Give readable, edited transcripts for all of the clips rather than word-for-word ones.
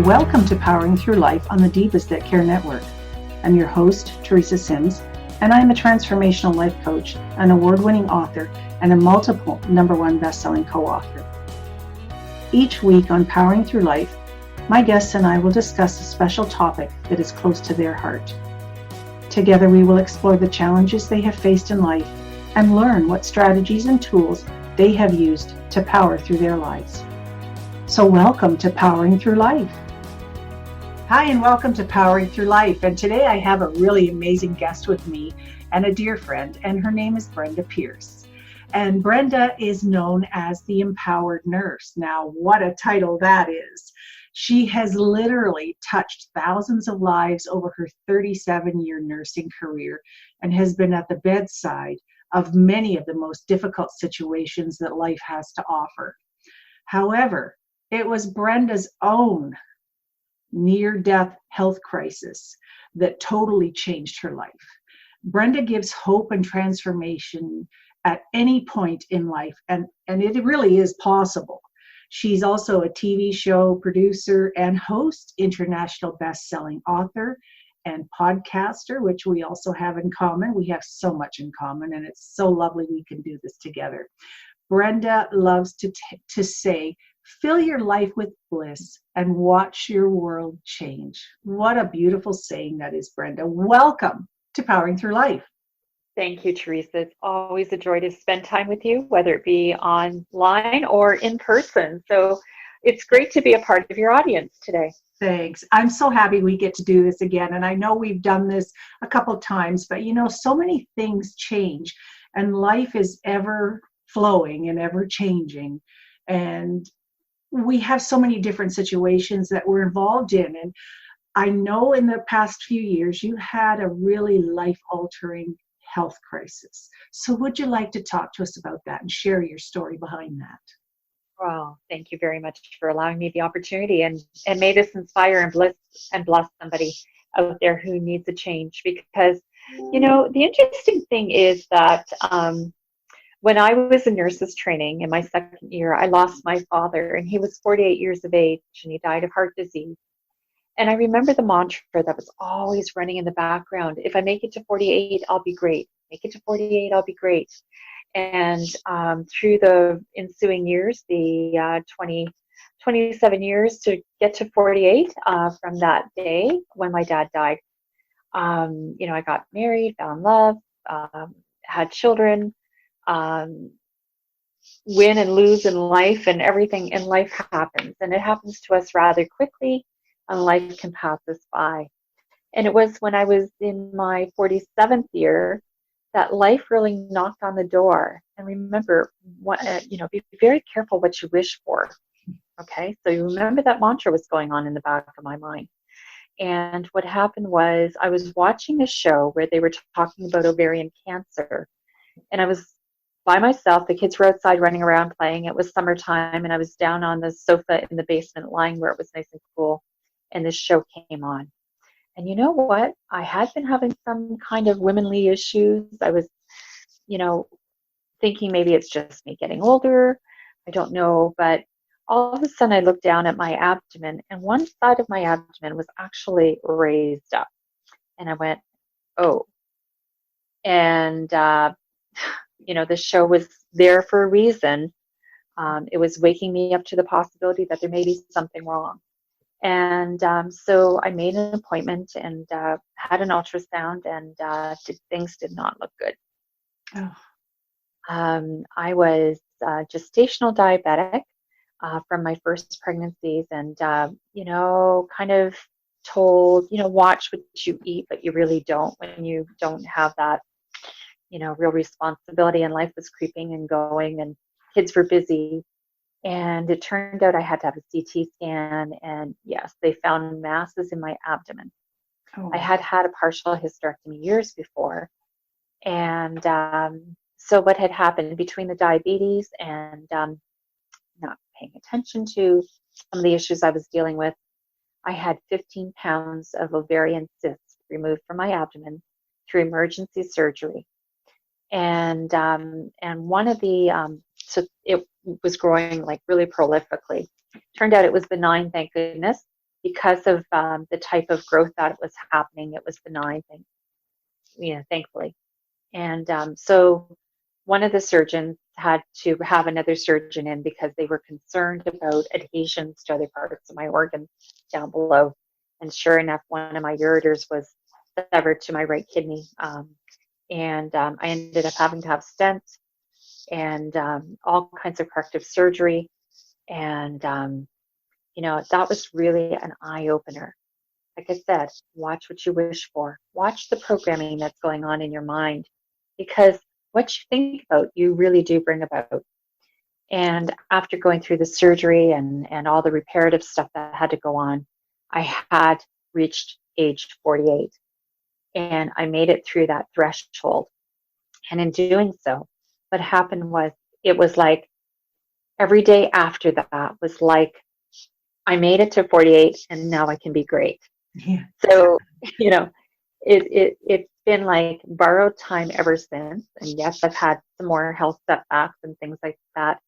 Welcome to Powering Through Life on the Deepest That Care Network. I'm your host, Teresa Sims, and I'm a transformational life coach, an award-winning author, and a multiple #1 best-selling co-author. Each week on Powering Through Life, my guests and I will discuss a special topic that is close to their heart. Together we will explore the challenges they have faced in life and learn what strategies and tools they have used to power through their lives. So welcome to Powering Through Life. Hi, and welcome to Powering Through Life. And today I have a really amazing guest with me and a dear friend, and her name is Brenda Pierce. And Brenda is known as the Empowered Nurse. Now, what a title that is. She has literally touched thousands of lives over her 37-year nursing career and has been at the bedside of many of the most difficult situations that life has to offer. However, it was Brenda's own near-death health crisis that totally changed her life. Brenda gives hope and transformation at any point in life, and it really is possible. She's also a TV show producer and host, international best-selling author, and podcaster, which we also have in common. We have so much in common, and it's so lovely we can do this together. Brenda loves to say, fill your life with bliss and watch your world change. What a beautiful saying that is, Brenda. Welcome to Powering Through Life. Thank you, Teresa. It's always a joy to spend time with you, whether it be online or in person. So it's great to be a part of your audience today. Thanks. I'm so happy we get to do this again. And I know we've done this a couple times, but so many things change and life is ever flowing and ever changing. And we have so many different situations that we're involved in. And I know in the past few years, you had a really life-altering health crisis. So would you like to talk to us about that and share your story behind that? Well, thank you very much for allowing me the opportunity. And may this inspire and bless somebody out there who needs a change. Because, the interesting thing is that when I was in nurses training in my second year, I lost my father, and he was 48 years of age, and he died of heart disease. And I remember the mantra that was always running in the background: if I make it to 48, I'll be great. Make it to 48, I'll be great. And through the ensuing years, the 27 years to get to 48 from that day when my dad died, I got married, fell in love, had children, win and lose in life, and everything in life happens, and it happens to us rather quickly, and life can pass us by. And it was when I was in my 47th year that life really knocked on the door. And remember, be very careful what you wish for. Okay, so you remember that mantra was going on in the back of my mind. And what happened was I was watching a show where they were talking about ovarian cancer, and I was by myself. The kids were outside running around playing. It was summertime, and I was down on the sofa in the basement lying where it was nice and cool, and this show came on. And you know what? I had been having some kind of womanly issues. I was, thinking maybe it's just me getting older. I don't know. But all of a sudden I looked down at my abdomen, and one side of my abdomen was actually raised up. And I went, oh. And, the show was there for a reason. It was waking me up to the possibility that there may be something wrong. And so I made an appointment and had an ultrasound, and things did not look good. Oh. I was gestational diabetic from my first pregnancies, and, kind of told, watch what you eat, but you really don't when you don't have that, real responsibility, and life was creeping and going, and kids were busy. And it turned out I had to have a CT scan, and yes, they found masses in my abdomen. Oh. I had had a partial hysterectomy years before. And so what had happened between the diabetes and not paying attention to some of the issues I was dealing with, I had 15 pounds of ovarian cysts removed from my abdomen through emergency surgery. And one of the, so it was growing like really prolifically. Turned out it was benign, thank goodness. because of the type of growth that was happening, it was benign, thankfully. And so one of the surgeons had to have another surgeon in because they were concerned about adhesions to other parts of my organs down below. And sure enough, one of my ureters was severed to my right kidney. And I ended up having to have stents and all kinds of corrective surgery. And, that was really an eye opener. Like I said, watch what you wish for. Watch the programming that's going on in your mind, because what you think about, you really do bring about. And after going through the surgery and all the reparative stuff that had to go on, I had reached age 48, and I made it through that threshold. And in doing so, what happened was, it was like every day after that was like, I made it to 48 and now I can be great. Yeah. So, it's been like borrowed time ever since. And yes, I've had some more health setbacks and things like that.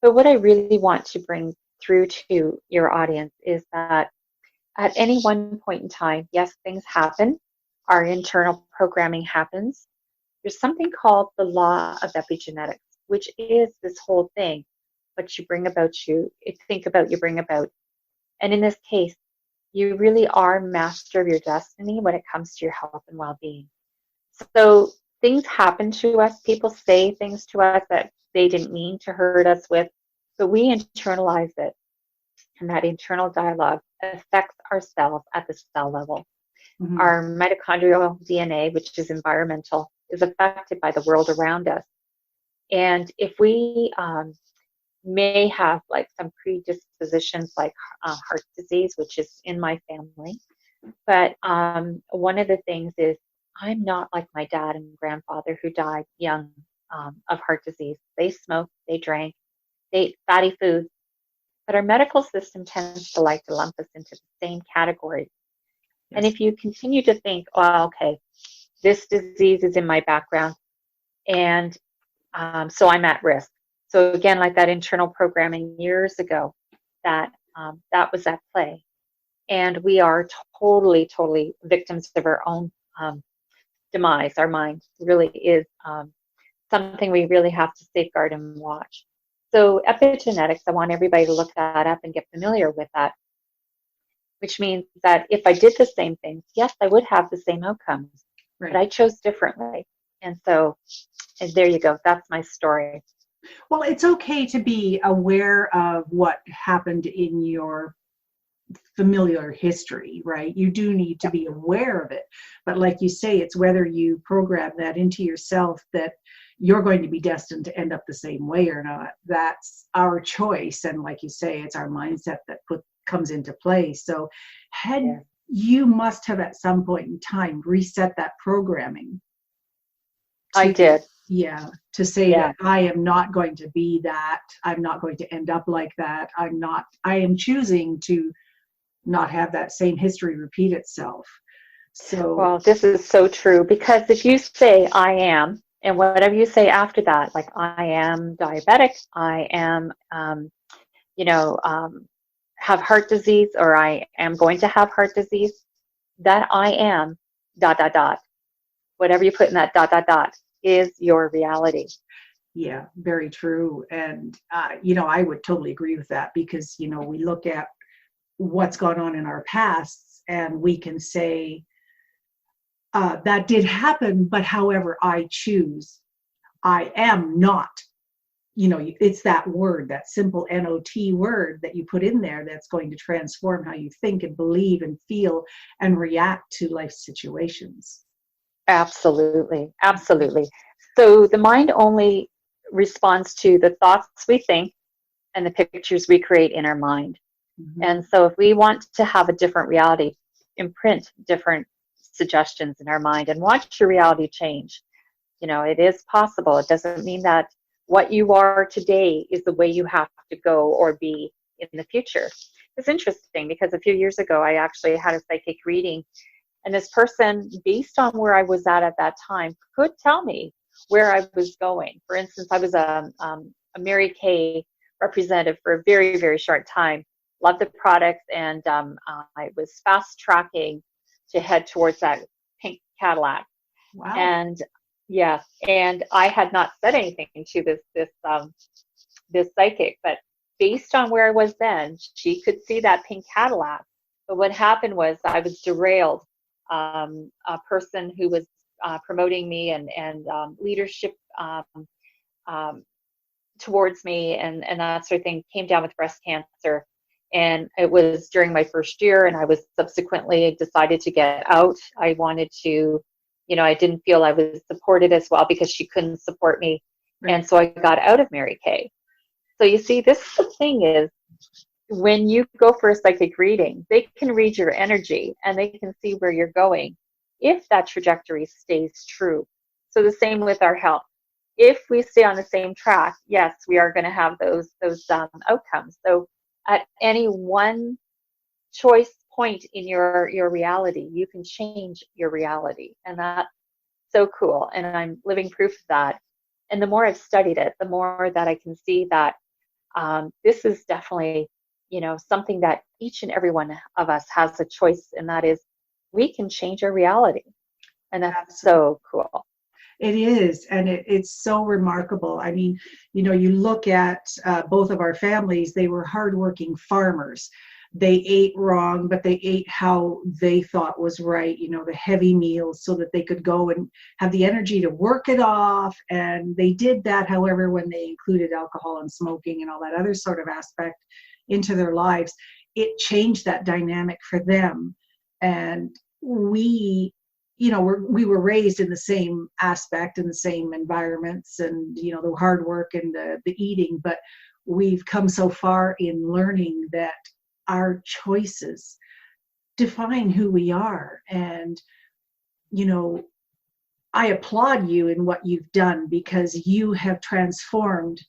But what I really want to bring through to your audience is that at any one point in time, yes, things happen. Our internal programming happens. There's something called the law of epigenetics, which is this whole thing. What you bring about, you think about, you bring about. And in this case, you really are master of your destiny when it comes to your health and well-being. So things happen to us. People say things to us that they didn't mean to hurt us with, but we internalize it. And that internal dialogue affects our cells at the cell level. Mm-hmm. Our mitochondrial DNA, which is environmental, is affected by the world around us. And if we may have like some predispositions like heart disease, which is in my family. But one of the things is, I'm not like my dad and grandfather who died young of heart disease. They smoked, they drank, they ate fatty foods. But our medical system tends to like to lump us into the same category. Yes. And if you continue to think, oh, okay, this disease is in my background, and so I'm at risk. So again, like that internal programming years ago, that was at play. And we are totally, totally victims of our own demise. Our mind really is something we really have to safeguard and watch. So epigenetics, I want everybody to look that up and get familiar with that, which means that if I did the same things, yes, I would have the same outcomes, right. But I chose differently. And so, and there you go. That's my story. Well, it's okay to be aware of what happened in your familiar history, right? You do need to be aware of it. But like you say, it's whether you program that into yourself that you're going to be destined to end up the same way or not. That's our choice. And like you say, it's our mindset that comes into play. So you must have at some point in time reset that programming. I did. Yeah, to say that I am not going to be that, I'm not going to end up like that, I am choosing to not have that same history repeat itself. So, well, this is so true, because if you say I am, and whatever you say after that, like I am diabetic, I am, have heart disease, or I am going to have heart disease, that I am ... Whatever you put in that ... is your reality. Yeah, very true. And, I would totally agree with that, because, we look at what's gone on in our pasts and we can say, that did happen, but however I choose, I am not, it's that word, that simple NOT word that you put in there that's going to transform how you think and believe and feel and react to life situations. Absolutely. Absolutely. So the mind only responds to the thoughts we think and the pictures we create in our mind. Mm-hmm. And so if we want to have a different reality, imprint different suggestions in our mind and watch your reality change. It is possible. It doesn't mean that what you are today is the way you have to go or be in the future. It's interesting, because a few years ago, I actually had a psychic reading. And this person, based on where I was at that time, could tell me where I was going. For instance, I was a Mary Kay representative for a very, very short time loved the products, and I was fast tracking to head towards that pink Cadillac. Wow. And yes, and I had not said anything to this psychic, but based on where I was then, she could see that pink Cadillac. But what happened was I was derailed. A person who was promoting me and leadership um, towards me and that sort of thing came down with breast cancer. And it was during my first year, and I was subsequently decided to get out. I wanted to, I didn't feel I was supported as well because she couldn't support me. Right. And so I got out of Mary Kay. So you see, this is the thing is, when you go for a psychic reading, they can read your energy and they can see where you're going if that trajectory stays true. So the same with our health. If we stay on the same track, yes, we are going to have those outcomes. So at any one choice point in your reality, you can change your reality, and that's so cool. And I'm living proof of that. And the more I've studied it, the more that I can see that this is definitely, something that each and every one of us has a choice, and that is we can change our reality. And that's Absolutely. so cool. It is, and it's so remarkable. I mean, you look at both of our families, they were hardworking farmers. They ate wrong, but they ate how they thought was right, the heavy meals so that they could go and have the energy to work it off. And they did that, however, when they included alcohol and smoking and all that other sort of aspect into their lives, it changed that dynamic for them. And we we were raised in the same aspect, in the same environments, and the hard work and the eating, but we've come so far in learning that our choices define who we are. And I applaud you in what you've done, because you have transformed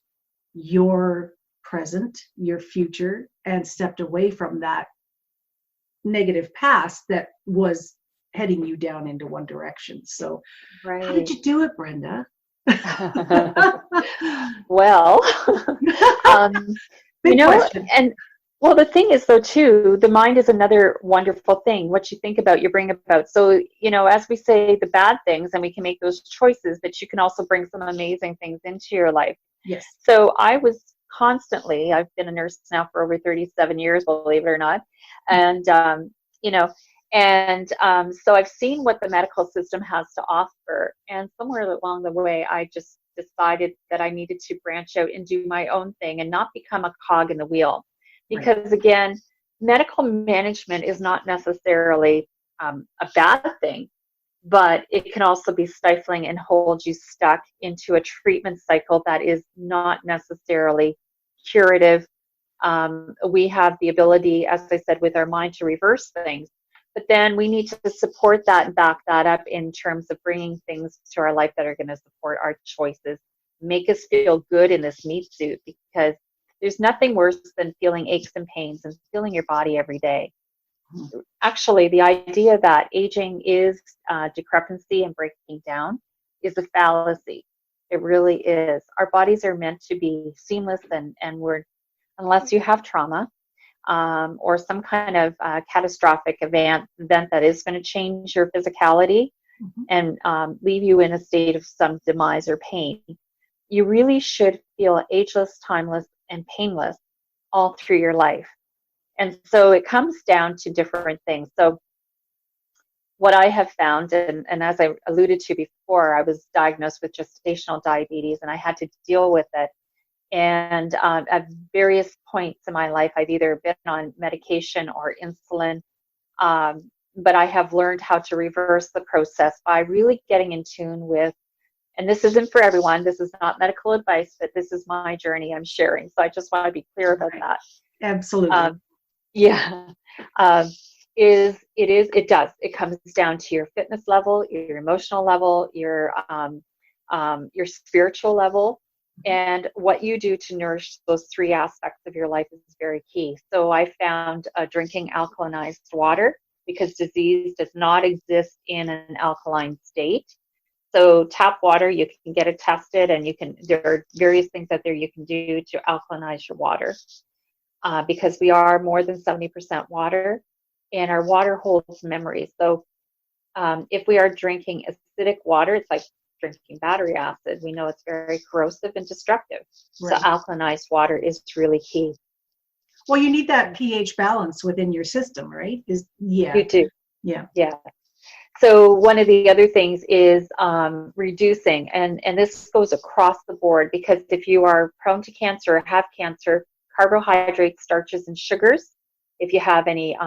your present, your future, and stepped away from that negative past that was heading you down into one direction. So how did Right. you do it, Brenda? Well, um, Big question. and well, the thing is though too, the mind is another wonderful thing. What you think about, you bring about. So, as we say the bad things, and we can make those choices, but you can also bring some amazing things into your life. Yes. So I've been a nurse now for over 37 years, believe it or not. And, so I've seen what the medical system has to offer. And somewhere along the way, I just decided that I needed to branch out and do my own thing and not become a cog in the wheel. Because again, medical management is not necessarily a bad thing, but it can also be stifling and hold you stuck into a treatment cycle that is not necessarily curative. We have the ability, as I said, with our mind to reverse things, but then we need to support that and back that up in terms of bringing things to our life that are going to support our choices, make us feel good in this meat suit, because there's nothing worse than feeling aches and pains and feeling your body every day. Actually, the idea that aging is decrepancy and breaking down is a fallacy. It really is. Our bodies are meant to be seamless, and unless you have trauma or some kind of catastrophic event that is going to change your physicality and leave you in a state of some demise or pain, you really should feel ageless, timeless, and painless all through your life. And so it comes down to different things. So what I have found, and as I alluded to before, I was diagnosed with gestational diabetes, and I had to deal with it. And at various points in my life, I've either been on medication or insulin, but I have learned how to reverse the process by really getting in tune with, and this isn't for everyone, this is not medical advice, but this is my journey I'm sharing. So I just want to be clear about that. Absolutely. Yeah. It comes down to your fitness level, your emotional level, your spiritual level, and what you do to nourish those three aspects of your life is very key. So I found drinking alkalinized water, because disease does not exist in an alkaline state. So tap water, you can get it tested, and there are various things out there you can do to alkalinize your water. because we are more than 70% water, and our water holds memories. So if we are drinking acidic water, it's like drinking battery acid. We know it's very corrosive and destructive. Right. So alkalinized water is really key. Well, you need that pH balance within your system, right? You do. Yeah. Yeah. So one of the other things is reducing, and this goes across the board, because if you are prone to cancer or have cancer, carbohydrates, starches, and sugars, if you have any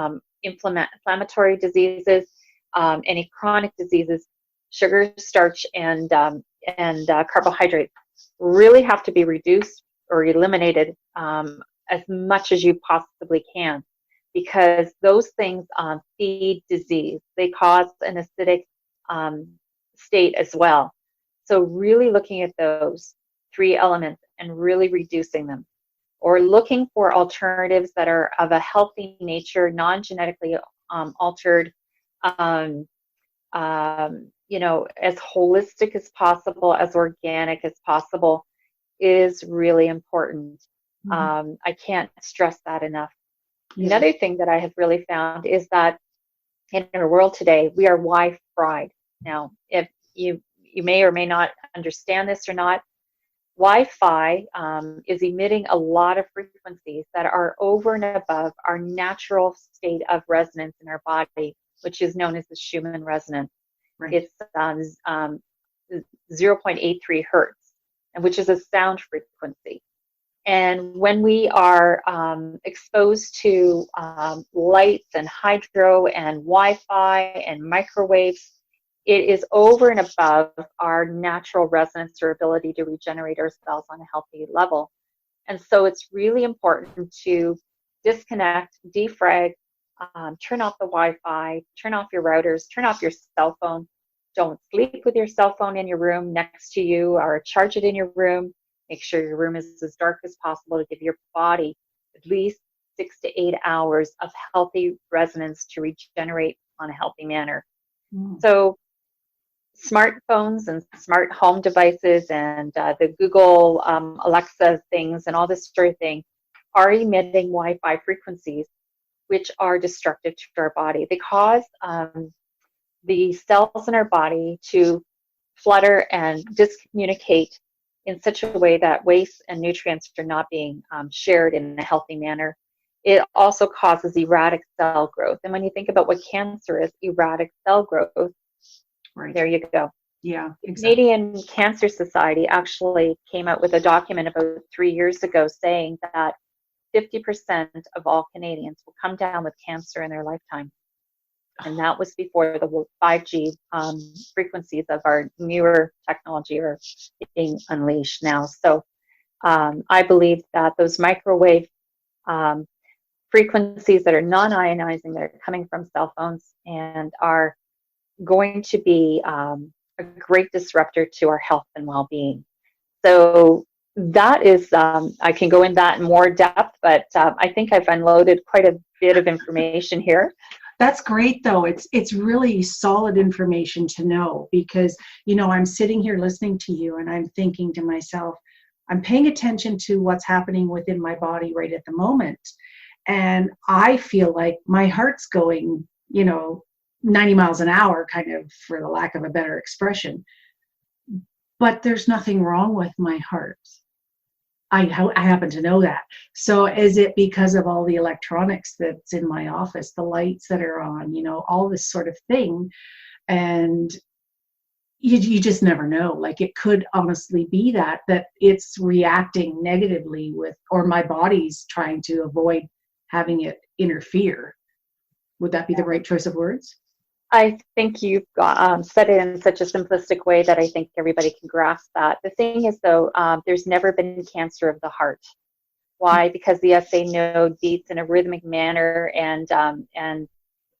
inflammatory diseases, any chronic diseases, sugar, starch, and carbohydrates really have to be reduced or eliminated as much as you possibly can, because those things feed disease. They cause an acidic state as well. So really looking at those three elements and really reducing them, or looking for alternatives that are of a healthy nature, non-genetically altered, as holistic as possible, as organic as possible, is really important. I can't stress that enough. Yeah. Another thing that I have really found is that in our world today, we are Wi-Fi'd. Now, if you may or may not understand this or not, Wi-Fi is emitting a lot of frequencies that are over and above our natural state of resonance in our body, which is known as the Schumann resonance. Right. It's 0.83 hertz, and which is a sound frequency. And when we are exposed to lights and hydro and Wi-Fi and microwaves, it is over and above our natural resonance or ability to regenerate our cells on a healthy level. And so it's really important to disconnect, defrag, turn off the Wi-Fi, turn off your routers, turn off your cell phone. Don't sleep with your cell phone in your room next to you, or charge it in your room. Make sure your room is as dark as possible to give your body at least 6 to 8 hours of healthy resonance to regenerate on a healthy manner. So smartphones and smart home devices and the Google Alexa things and all this sort of thing are emitting Wi-Fi frequencies, which are destructive to our body. They cause the cells in our body to flutter and discommunicate in such a way that waste and nutrients are not being shared in a healthy manner. It also causes erratic cell growth. And when you think about what cancer is, erratic cell growth, right. There you go. Yeah, exactly. The Canadian Cancer Society actually came out with a document about 3 years ago saying that 50% of all Canadians will come down with cancer in their lifetime. And that was before the 5G frequencies of our newer technology are being unleashed now. So I believe that those microwave frequencies that are non-ionizing, that are coming from cell phones, and are going to be a great disruptor to our health and well-being. So that is, I can go in that in more depth, but I think I've unloaded quite a bit of information here. That's great, though. It's really solid information to know, because, I'm sitting here listening to you and I'm thinking to myself, I'm paying attention to what's happening within my body right at the moment. And I feel like my heart's going, 90 miles an hour, kind of, for the lack of a better expression. But there's nothing wrong with my heart. I happen to know that. So is it because of all the electronics that's in my office, the lights that are on, all this sort of thing? And you just never know. Like, it could honestly be that it's reacting negatively with, or my body's trying to avoid having it interfere. Would that be the right choice of words? I think you've said it in such a simplistic way that I think everybody can grasp that. The thing is, though, there's never been cancer of the heart. Why? Because the SA node beats in a rhythmic manner, and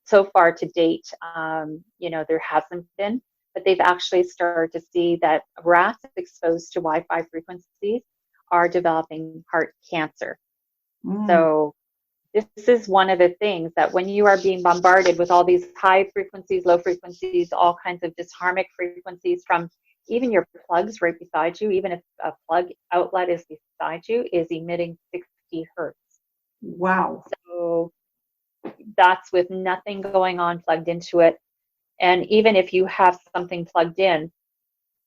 so far to date, there hasn't been. But they've actually started to see that rats exposed to Wi-Fi frequencies are developing heart cancer. So this is one of the things, that when you are being bombarded with all these high frequencies, low frequencies, all kinds of disharmonic frequencies from even your plugs right beside you, even if a plug outlet is beside you, is emitting 60 hertz. Wow. So that's with nothing going on plugged into it. And even if you have something plugged in,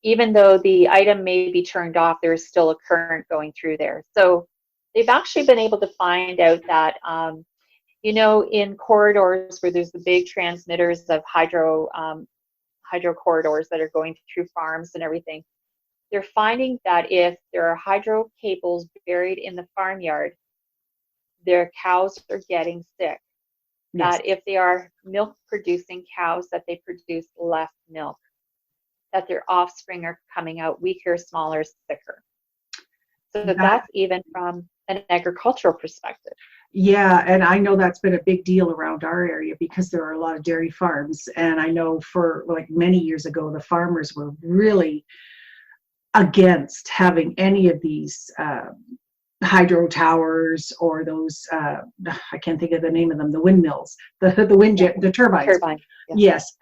even though the item may be turned off, there is still a current going through there. So they've actually been able to find out that, in corridors where there's the big transmitters of hydro corridors that are going through farms and everything, they're finding that if there are hydro cables buried in the farmyard, their cows are getting sick. Yes. That if they are milk producing cows, that they produce less milk, that their offspring are coming out weaker, smaller, sicker. So That, that's even from an agricultural perspective. yeah, and I know that's been a big deal around our area because there are a lot of dairy farms. And I know for like many years ago, the farmers were really against having any of these hydro towers or those I can't think of the name of them, the windmills, the wind Yeah. jet, the turbines. Turbine. Yeah. Yes,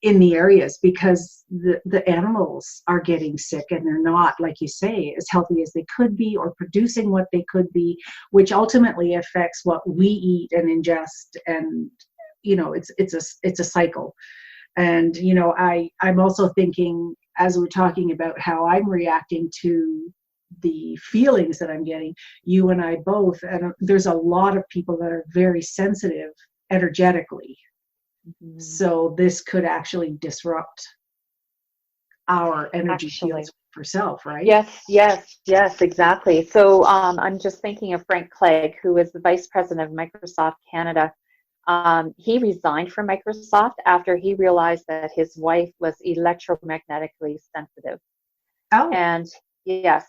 in the areas, because the animals are getting sick and they're not, like you say, as healthy as they could be or producing what they could be, which ultimately affects what we eat and ingest. And it's a cycle. And I'm also thinking, as we're talking about how I'm reacting to the feelings that I'm getting, you and I both, and there's a lot of people that are very sensitive energetically. Mm-hmm. So this could actually disrupt our energy fields for self, right? Yes, exactly. So I'm just thinking of Frank Clegg, who is the vice president of Microsoft Canada. He resigned from Microsoft after he realized that his wife was electromagnetically sensitive. Oh. And yes,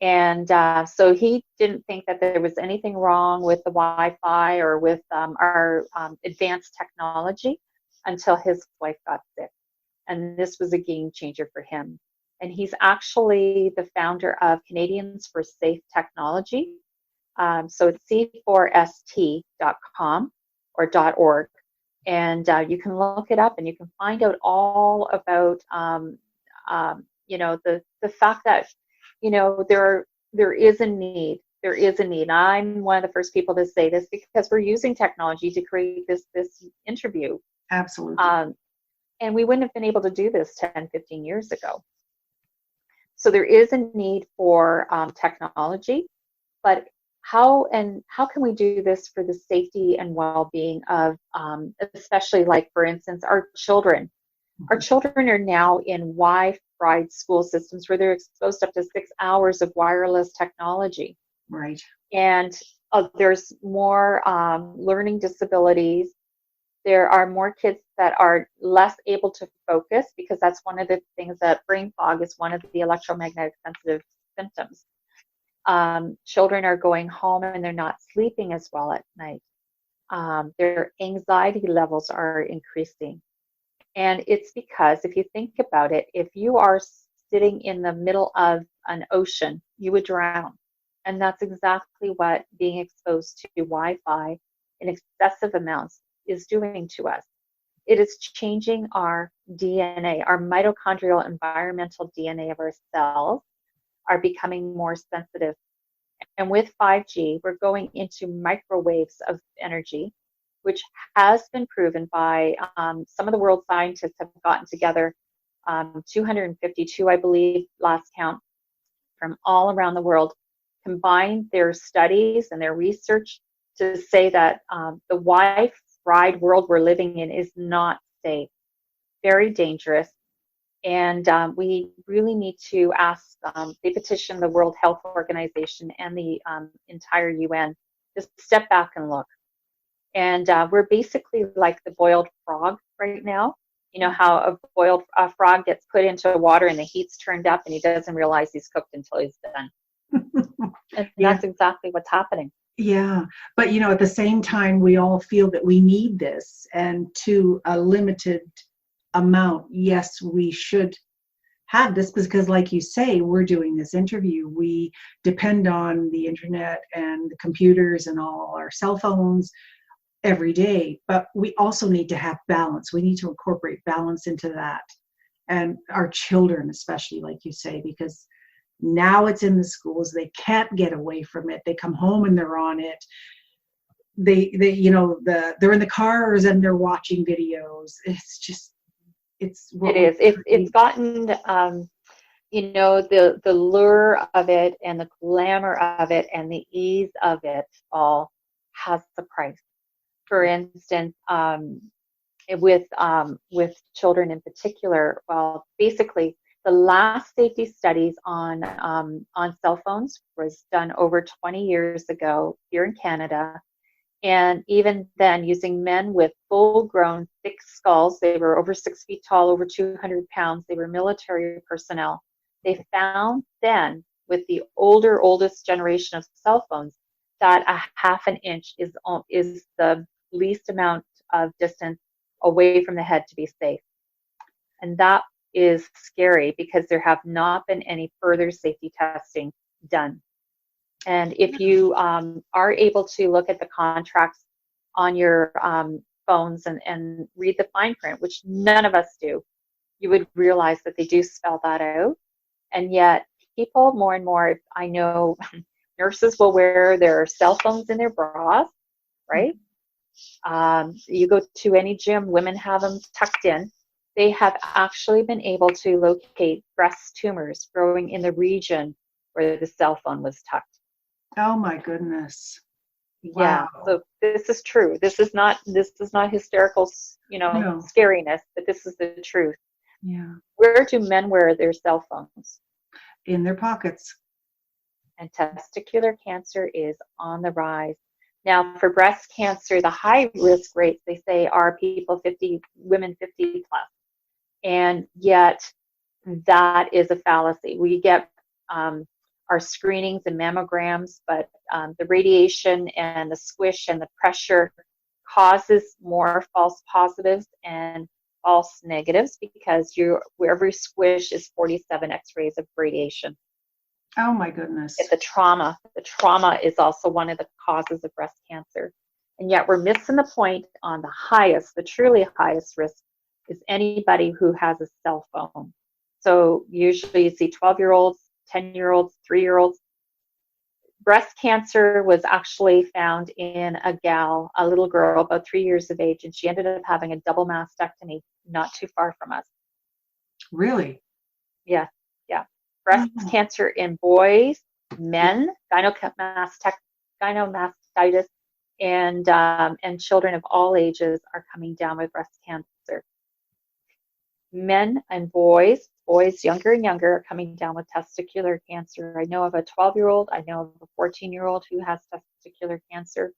and so he didn't think that there was anything wrong with the Wi-Fi or with our advanced technology until his wife got sick. And this was a game changer for him. And he's actually the founder of Canadians for Safe Technology. So it's c4st.com or .org. And you can look it up and you can find out all about, the fact that, there is a need. There is a need. I'm one of the first people to say this because we're using technology to create this interview. Absolutely. And we wouldn't have been able to do this 10, 15 years ago. So there is a need for technology, but how can we do this for the safety and well-being of, especially like, for instance, our children? Mm-hmm. Our children are now in Wi-Fi school systems where they're exposed up to 6 hours of wireless technology. Right. And there's more learning disabilities. There are more kids that are less able to focus because that's one of the things that brain fog is one of the electromagnetic sensitive symptoms. Children are going home and they're not sleeping as well at night. Their anxiety levels are increasing. And it's because if you think about it, if you are sitting in the middle of an ocean, you would drown. And that's exactly what being exposed to Wi-Fi in excessive amounts is doing to us. It is changing our DNA, our mitochondrial environmental DNA of our cells are becoming more sensitive. And with 5G, we're going into microwaves of energy, which has been proven by some of the world scientists have gotten together, 252, I believe, last count, from all around the world, combined their studies and their research to say that the Wi-Fi world we're living in is not safe, very dangerous. And we really need to ask, they petition the World Health Organization and the entire UN to step back and look. And we're basically like the boiled frog right now. You know how a boiled frog gets put into water and the heat's turned up and he doesn't realize he's cooked until he's done. And that's exactly what's happening. Yeah. But, at the same time, we all feel that we need this, and to a limited amount. Yes, we should have this because, like you say, we're doing this interview. We depend on the internet and the computers and all our cell phones every day, but we also need to have balance. We need to incorporate balance into that. And our children, especially, like you say, because now it's in the schools, they can't get away from it. They come home and they're on it. they're in the cars and they're watching videos. It's just, it's what It we is. It's create. gotten, the lure of it and the glamour of it and the ease of it all has the price. For instance, with children in particular, well, basically, the last safety studies on cell phones was done over 20 years ago here in Canada. And even then, using men with full grown thick skulls, they were over 6 feet tall, over 200 pounds, they were military personnel. They found then, with the oldest generation of cell phones, that a half an inch is the least amount of distance away from the head to be safe. And that is scary because there have not been any further safety testing done. And if you are able to look at the contracts on your phones and read the fine print, which none of us do, you would realize that they do spell that out. And yet people more and more, I know nurses will wear their cell phones in their bras, right? You go to any gym, women have them tucked in. They have actually been able to locate breast tumors growing in the region where the cell phone was tucked. Oh my goodness. Wow. Yeah, so this is true. This is not hysterical, No. scariness, but this is the truth. Yeah. Where do men wear their cell phones? In their pockets. And testicular cancer is on the rise. Now, for breast cancer, the high risk rates, they say, are women 50 plus. And yet that is a fallacy. We get our screenings and mammograms, but the radiation and the squish and the pressure causes more false positives and false negatives because every squish is 47 x-rays of radiation. Oh my goodness. The trauma is also one of the causes of breast cancer. And yet we're missing the point on the truly highest risk is anybody who has a cell phone. So usually you see 12-year-olds, 10-year-olds, 3-year-olds. Breast cancer was actually found in a little girl about 3 years of age, and she ended up having a double mastectomy not too far from us. Really? Yeah. Breast cancer in boys, men, gynecomastitis, and children of all ages are coming down with breast cancer. Men and boys younger and younger, are coming down with testicular cancer. I know of a 12-year-old, I know of a 14-year-old who has testicular cancer.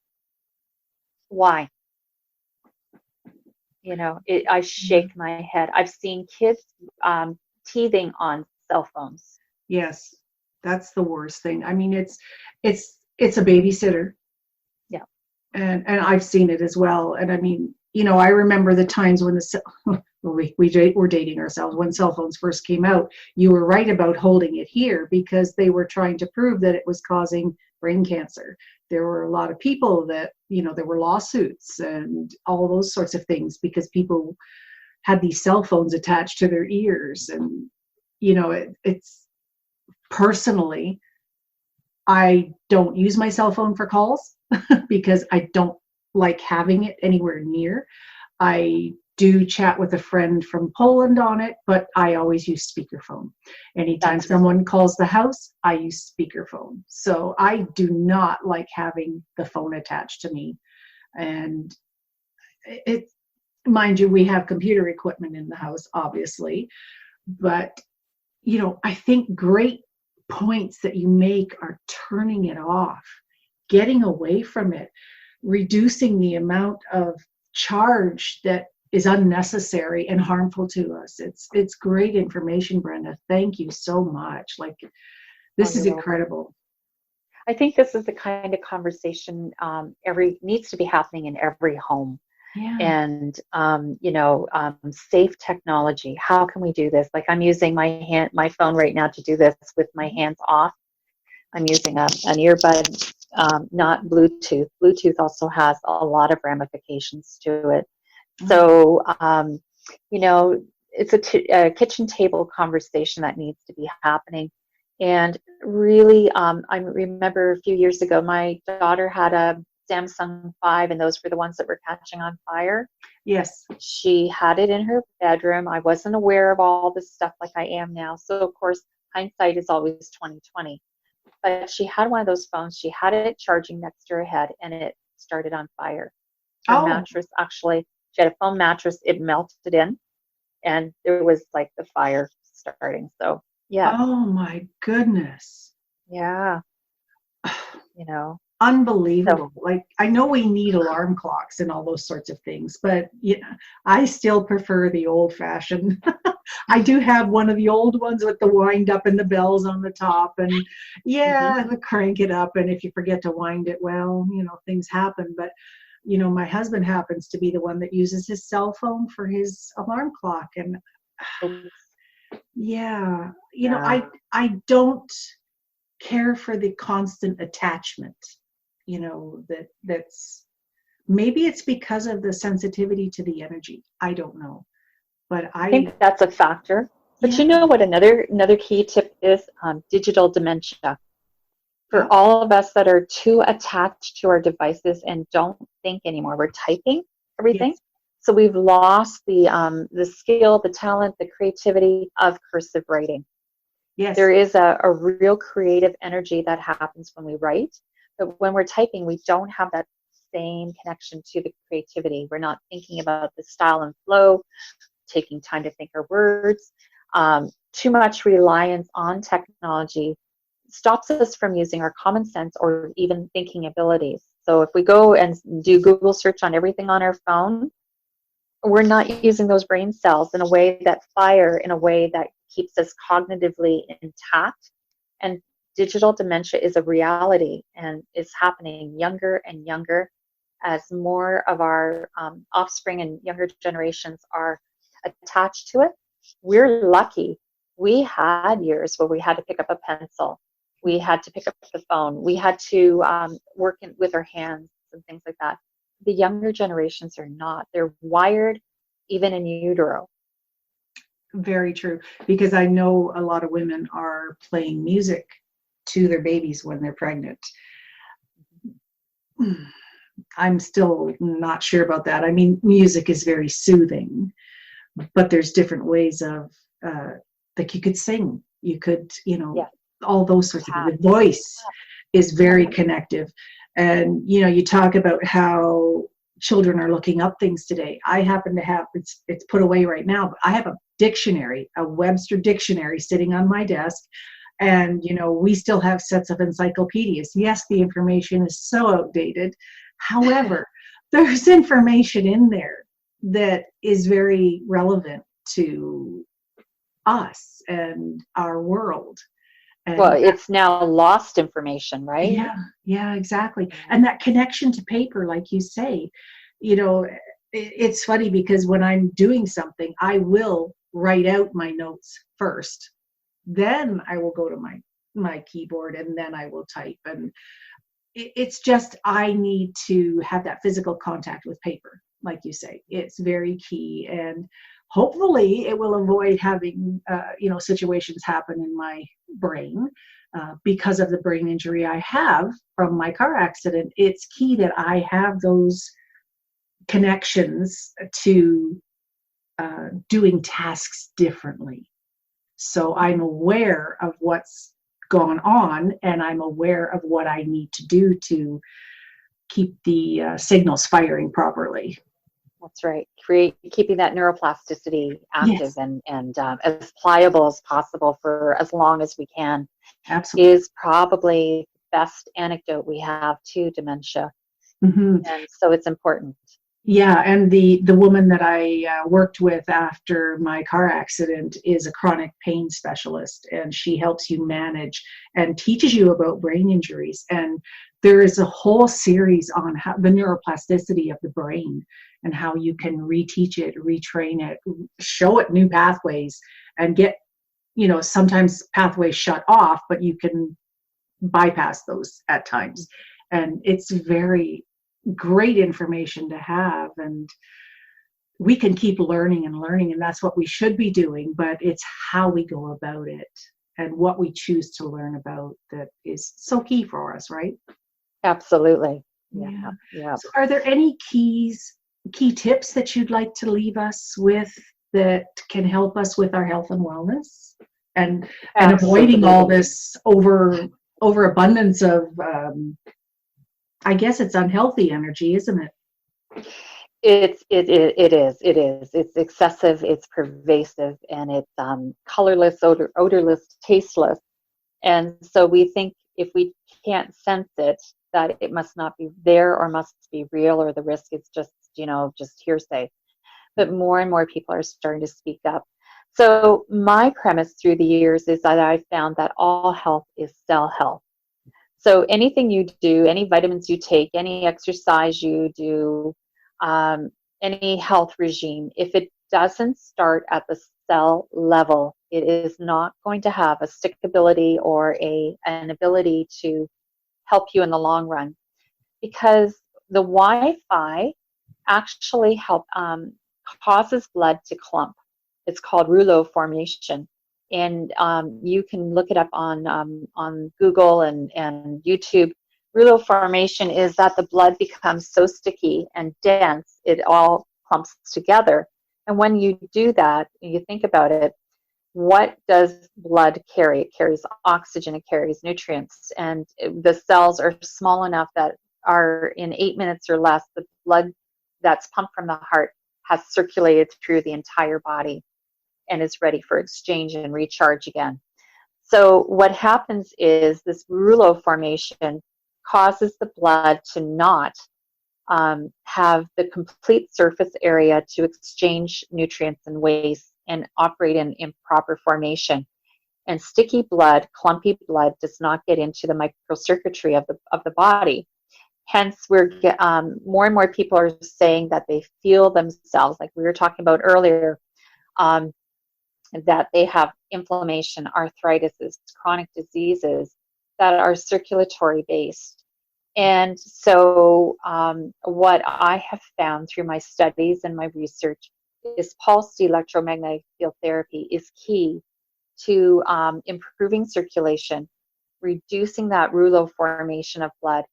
Why? I shake my head. I've seen kids teething on cell phones. Yes, that's the worst thing. I mean, it's a babysitter. Yeah. And I've seen it as well. And I mean, I remember the times when we're dating ourselves, when cell phones first came out. You were right about holding it here because they were trying to prove that it was causing brain cancer. There were a lot of people that, there were lawsuits and all those sorts of things because people had these cell phones attached to their ears. And, it's personally, I don't use my cell phone for calls because I don't like having it anywhere near. I do chat with a friend from Poland on it, but I always use speakerphone. Anytime someone calls the house, I use speakerphone. So I do not like having the phone attached to me. And mind you, we have computer equipment in the house, obviously, but I think great points that you make are turning it off, getting away from it, reducing the amount of charge that is unnecessary and harmful to us. It's great information, Brenda. Thank you so much. This is incredible. I think this is the kind of conversation needs to be happening in every home. Yeah. And safe technology. How can we do this? Like, I'm using my phone right now to do this with my hands off. I'm using an earbud, not Bluetooth. Bluetooth also has a lot of ramifications to it. So, it's a kitchen table conversation that needs to be happening. And really, I remember a few years ago, my daughter had a Samsung 5, and those were the ones that were catching on fire. Yes. She had it in her bedroom. I wasn't aware of all this stuff like I am now. So of course, hindsight is always 2020. But she had one of those phones. She had it charging next to her head, and it started on fire. Her Oh, mattress actually, she had a foam mattress. It melted in, and there was like the fire starting. So yeah, oh my goodness. yeah, you know. So Unbelievable. Like, I know we need alarm clocks and all those sorts of things, but yeah, I still prefer the old fashioned. I do have one of the old ones with the wind up and the bells on the top. And mhm. yeah, I crank it up. And if you forget to wind it, well, things happen. But, my husband happens to be the one that uses his cell phone for his alarm clock. And Oops, yeah, yeah. I don't care for the constant attachment, that's maybe it's because of the sensitivity to the energy. I don't know. But I think that's a factor. But yeah, you know what another key tip is? Digital dementia. For yeah, all of us that are too attached to our devices and don't think anymore, we're typing everything. yes, So we've lost the skill, the talent, the creativity of cursive writing. There yes, is a real creative energy that happens when we write, but when we're typing, we don't have that same connection to the creativity. We're not thinking about the style and flow, taking time to think our words. Too much reliance on technology stops us from using our common sense or even thinking abilities. So if we go and do Google search on everything on our phone, we're not using those brain cells in a way that fire, in a way that keeps us cognitively intact. And digital dementia is a reality and is happening younger and younger as more of our offspring and younger generations are attached to it. We're lucky. We had years where we had to pick up a pencil, we had to pick up the phone, we had to work with our hands and things like that. The younger generations are not. They're wired even in utero. very true. Because I know a lot of women are playing music to their babies when they're pregnant. I'm still not sure about that. I mean, music is very soothing, but there's different ways of, like, you could sing, you could, Yeah, all those sorts of things. cat. The voice is Yeah, very connective. And, you talk about how children are looking up things today. I happen to have, it's put away right now, but I have a dictionary, a Webster dictionary sitting on my desk. And, we still have sets of encyclopedias. Yes, the information is so outdated. However, there's information in there that is very relevant to us and our world. well, And it's now lost information, right? yeah, yeah, exactly. Mhm. And that connection to paper, like you say, you know, it's funny because when I'm doing something, I will write out my notes first. Then I will go to my keyboard and then I will type. And it's just, I need to have that physical contact with paper, like you say. It's very key. And hopefully it will avoid having situations happen in my brain, because of the brain injury I have from my car accident. It's key that I have those connections to doing tasks differently. So I'm aware of what's gone on, and I'm aware of what I need to do to keep the signals firing properly. That's right. Keeping that neuroplasticity active Yes, and as pliable as possible for as long as we can absolutely. is probably the best antidote we have to dementia. Hmm. And so it's important. Yeah, and the woman that I worked with after my car accident is a chronic pain specialist, and she helps you manage and teaches you about brain injuries. And there is a whole series on how the neuroplasticity of the brain and how you can reteach it, retrain it, show it new pathways, and get, sometimes pathways shut off, but you can bypass those at times. And it's very great information to have. And we can keep learning and learning, and that's what we should be doing, but it's how we go about it and what we choose to learn about that is so key for us, right? Absolutely. Yeah. Yeah. Yeah. So are there any key tips that you'd like to leave us with that can help us with our health and wellness and avoiding all Absolutely. this overabundance of I guess it's unhealthy energy, isn't it? It is. It's excessive, it's pervasive, and it's colorless, odorless, tasteless. And so we think if we can't sense it, that it must not be there or must be real, or the risk is just, just hearsay. But more and more people are starting to speak up. So my premise through the years is that I found that all health is cell health. So anything you do, any vitamins you take, any exercise you do, um, any health regime, if it doesn't start at the cell level, it is not going to have a stickability or an ability to help you in the long run, because the Wi-Fi actually causes blood to clump. It's called rouleau formation, and you can look it up on Google and YouTube. Rouleau formation is that the blood becomes so sticky and dense, it all clumps together. And when you do that, you think about it, what does blood carry? It carries oxygen, it carries nutrients, and the cells are small enough that are in 8 minutes or less, the blood that's pumped from the heart has circulated through the entire body and is ready for exchange and recharge again. So what happens is this rouleau formation causes the blood to not have the complete surface area to exchange nutrients and waste and operate in improper formation. And sticky blood, clumpy blood, does not get into the microcircuitry of the body. Hence, more and more people are saying that they feel themselves, like we were talking about earlier, um, that they have inflammation, arthritis, chronic diseases that are circulatory based. And so, what I have found through my studies and my research is pulsed electromagnetic field therapy is key to improving circulation, reducing that rouleau formation of blood,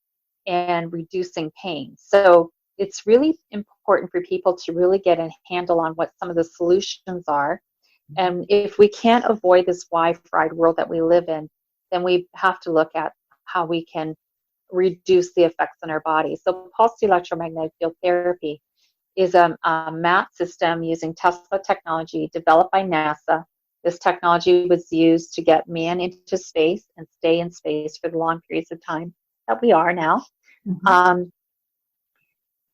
and reducing pain. So it's really important for people to really get a handle on what some of the solutions are. And if we can't avoid this Wi-Fi world that we live in, then we have to look at how we can reduce the effects on our body. So pulsed electromagnetic field therapy is a MAT system using Tesla technology developed by NASA. This technology was used to get man into space and stay in space for the long periods of time that we are now. Mm-hmm.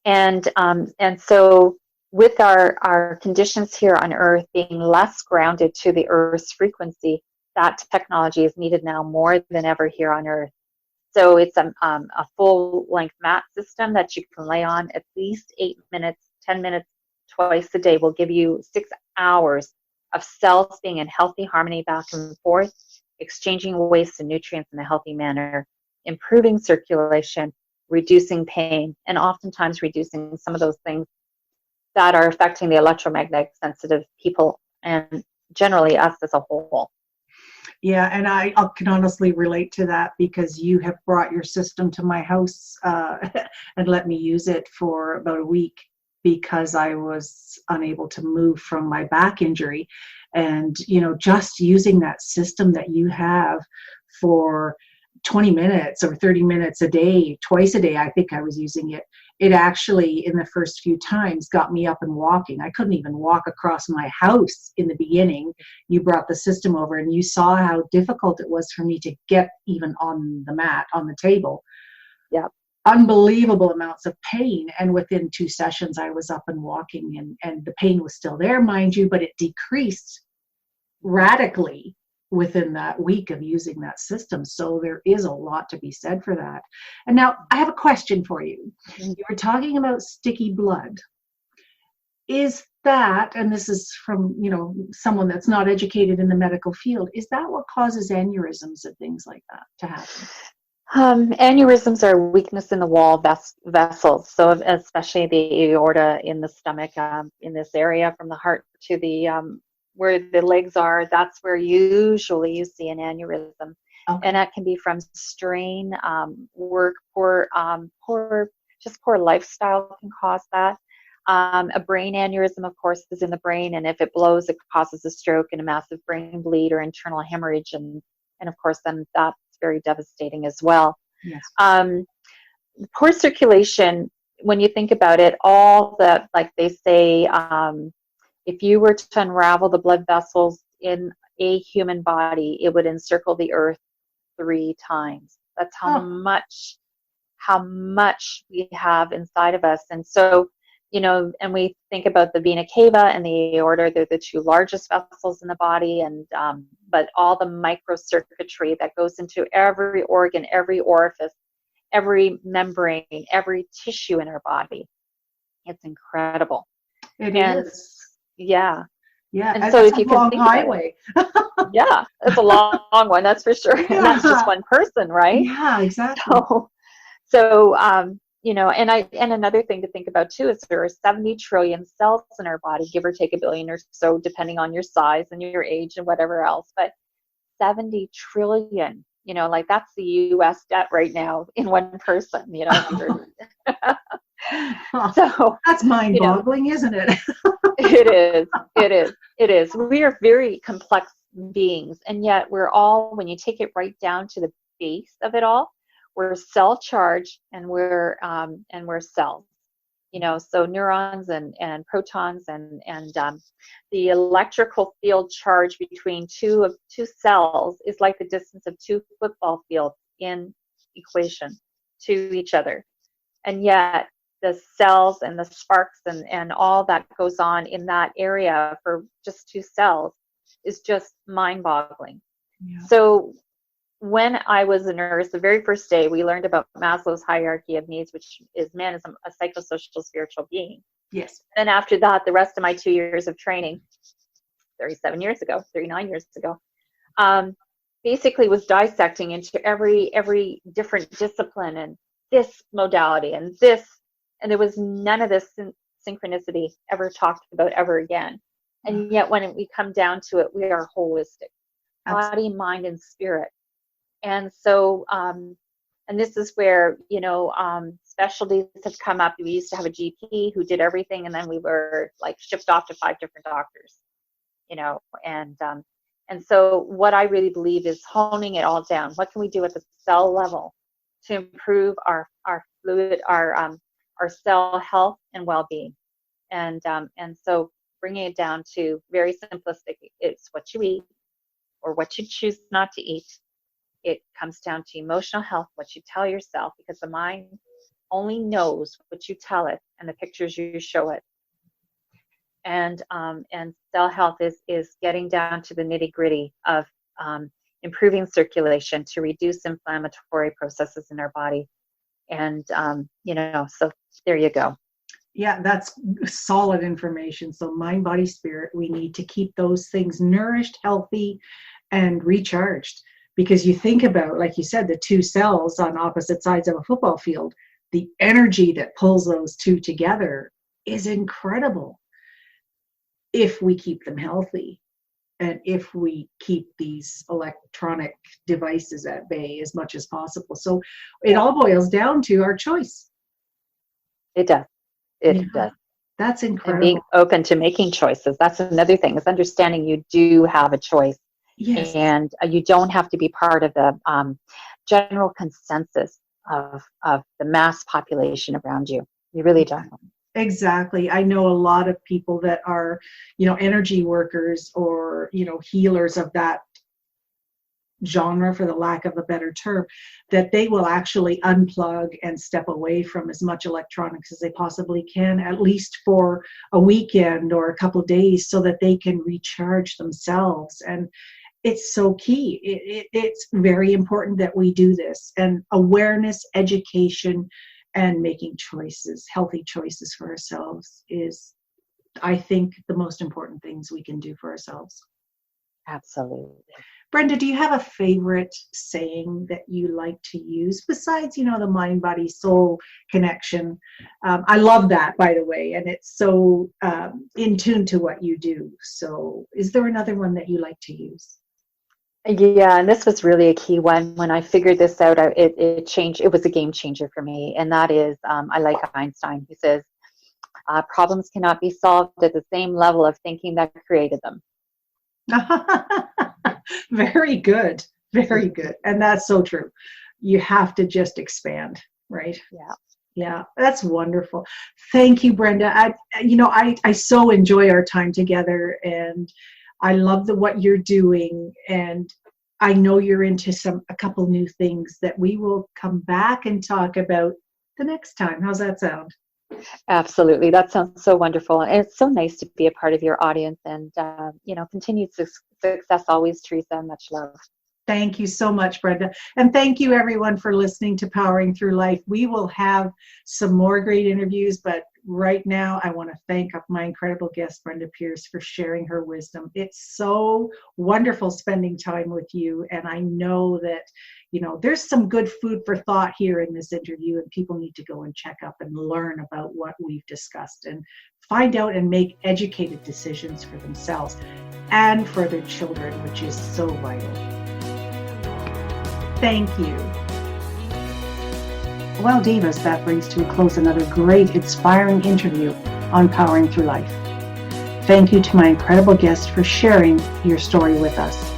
And so with our conditions here on Earth being less grounded to the Earth's frequency, that technology is needed now more than ever here on Earth. So it's a full-length mat system that you can lay on at least 8 minutes, 10 minutes twice a day will give you 6 hours of cells being in healthy harmony back and forth, exchanging waste and nutrients in a healthy manner, improving circulation, reducing pain, and oftentimes reducing some of those things that are affecting the electromagnetic sensitive people and generally us as a whole. Yeah, and I can honestly relate to that because you have brought your system to my house and let me use it for about a week because I was unable to move from my back injury. And, just using that system that you have for 20 minutes or 30 minutes a day, twice a day, I think I was using it. It actually, in the first few times, got me up and walking. I couldn't even walk across my house in the beginning. You brought the system over and you saw how difficult it was for me to get even on the mat, on the table. Yeah. Unbelievable amounts of pain. And within 2 sessions, I was up and walking and the pain was still there, mind you, but it decreased radically within that week of using that system. So there is a lot to be said for that. And now I have a question for you. You were talking about sticky blood. Is that, and this is from, someone that's not educated in the medical field, is that what causes aneurysms and things like that to happen? Aneurysms are weakness in the wall vessels, so especially the aorta in the stomach, in this area from the heart to the where the legs are. That's where usually you see an aneurysm. Okay. And that can be from strain, work, poor lifestyle can cause that. A brain aneurysm, of course, is in the brain, and if it blows, it causes a stroke and a massive brain bleed or internal hemorrhage, and of course, then that's very devastating as well. Yes. Poor circulation, when you think about it, all that, like they say, if you were to unravel the blood vessels in a human body, it would encircle the earth 3 times. That's how much we have inside of us. And so, and we think about the vena cava and the aorta, they're the 2 largest vessels in the body, and but all the microcircuitry that goes into every organ, every orifice, every membrane, every tissue in our body. It's incredible. It is. Yeah. Yeah. And so if you can think highway. Yeah, it's a long one, that's for sure. Yeah. And that's just one person, right? Yeah, exactly. So and another thing to think about too is there are 70 trillion cells in our body, give or take a billion or so, depending on your size and your age and whatever else. But 70 trillion, like that's the US debt right now in one person, So that's mind-boggling, isn't it? It is. We are very complex beings, and yet we're all, when you take it right down to the base of it all, we're cell charged, and we're cells. So neurons and protons and the electrical field charge between two cells is like the distance of 2 football fields in equation to each other, and yet the cells and the sparks and all that goes on in that area for just 2 cells is just mind-boggling. Yeah. So when I was a nurse, the very first day, we learned about Maslow's hierarchy of needs, which is man is a psychosocial spiritual being. Yes. And after that, the rest of my 2 years of training, 39 years ago, basically was dissecting into every different discipline and this modality and this, and there was none of this synchronicity ever talked about ever again. And yet when we come down to it, we are holistic. Absolutely. Body, mind, and spirit. And so, and this is where, specialties have come up. We used to have a GP who did everything, and then we were like shipped off to 5 different doctors, and so what I really believe is honing it all down. What can we do at the cell level to improve our fluid, our cell health and well-being? And so bringing it down to very simplistic, it's what you eat or what you choose not to eat. It comes down to emotional health, what you tell yourself, because the mind only knows what you tell it and the pictures you show it. And cell health is getting down to the nitty-gritty of improving circulation to reduce inflammatory processes in our body. And so there you go. Yeah, that's solid information. So mind, body, spirit, we need to keep those things nourished, healthy, and recharged. Because you think about, like you said, the 2 cells on opposite sides of a football field, the energy that pulls those 2 together is incredible if we keep them healthy and if we keep these electronic devices at bay as much as possible. So it all boils down to our choice. It does. It does. That's incredible. And being open to making choices. That's another thing, is understanding you do have a choice. Yes. And you don't have to be part of the general consensus of the mass population around you. You really don't. Exactly. I know a lot of people that are, energy workers or, healers of that genre, for the lack of a better term, that they will actually unplug and step away from as much electronics as they possibly can, at least for a weekend or a couple of days, so that they can recharge themselves. And it's so key. It's very important that we do this. And awareness, education, and making choices, healthy choices for ourselves is, I think, the most important things we can do for ourselves. Absolutely. Brenda, do you have a favorite saying that you like to use besides, the mind, body, soul connection? I love that, by the way, and it's so in tune to what you do. So is there another one that you like to use? Yeah, and this was really a key one. When I figured this out, it changed. It was a game changer for me, and that is, I like Einstein, who says, problems cannot be solved at the same level of thinking that created them. Very good. Very good. And that's so true. You have to just expand, right? Yeah. Yeah, that's wonderful. Thank you, Brenda. I so enjoy our time together, and I love what you're doing. And I know you're into a couple new things that we will come back and talk about the next time. How's that sound? Absolutely. That sounds so wonderful. And it's so nice to be a part of your audience, and, continued success always, Teresa. Much love. Thank you so much, Brenda. And thank you, everyone, for listening to Powering Through Life. We will have some more great interviews, but right now I want to thank my incredible guest, Brenda Pierce, for sharing her wisdom. It's so wonderful spending time with you. And I know that, there's some good food for thought here in this interview, and people need to go and check up and learn about what we've discussed and find out and make educated decisions for themselves and for their children, which is so vital. Thank you. Well, Divas, that brings to a close another great, inspiring interview on Powering Through Life. Thank you to my incredible guest for sharing your story with us.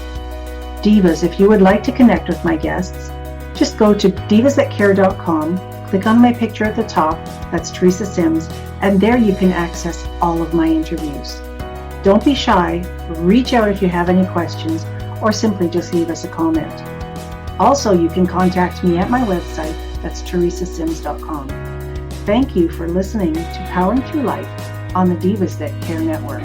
Divas, if you would like to connect with my guests, just go to divasthatcare.com, click on my picture at the top, that's Teresa Sims, and there you can access all of my interviews. Don't be shy, reach out if you have any questions, or simply just leave us a comment. Also, you can contact me at my website, that's teresasims.com. Thank you for listening to Powering Through Life on the Divas That Care Network.